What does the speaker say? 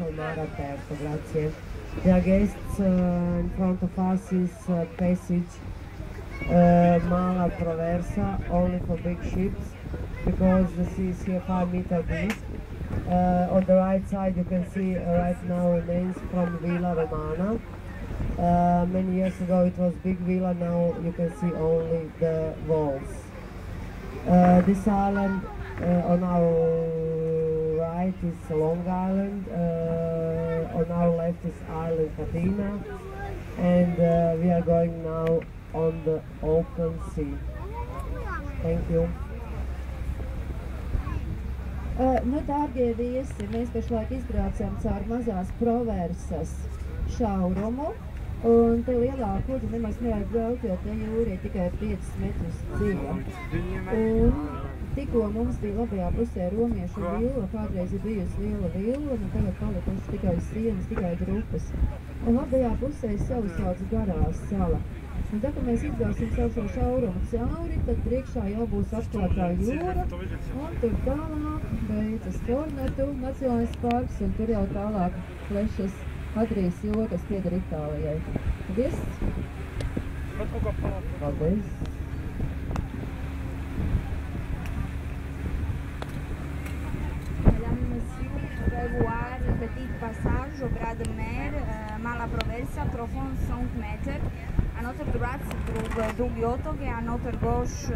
Mar aperto, grazie. Dear guests, in front of us is passage Mala Traversa, only for big ships, because the sea is here 5 meters deep. On the right side you can see right now remains from Villa Romana. Many years ago it was big villa, now you can see only the walls. This island on our right is Long Island, on our left is Island Fatima, and we are going now on the open sea. Thank you. Nu, dārgie viesi, mēs pašlaik izbraucam caur mazās Proversas šaurumu, un te lielā kuģa nemaz nevajag braukt, jo te jūra ir tikai 5 metrus dziļa. Un tikko mums bija labajā pusē romiešu villa, kādreiz ir bijusi liela villa, un tagad palikuši tikai sienas, tikai grupas. Un labajā pusē savu sauc Garā sala. Un tā, ka mēs izbraucam savu šo šaurumu cauri, tad priekšā jau būs atklātā jūra, un tur tālāk beidzas Fornetu Nacionālais parks, un tur jau tālāk plešas Adrijas jūra, kas pieder Itālijai. Paldies! Paldies! Mesdames, Messieurs, je vais voir un petit passage au bras de mer, Mala Proversa, profond 5 mètres. À notre droite se trouve Dugli Otok et à notre gauche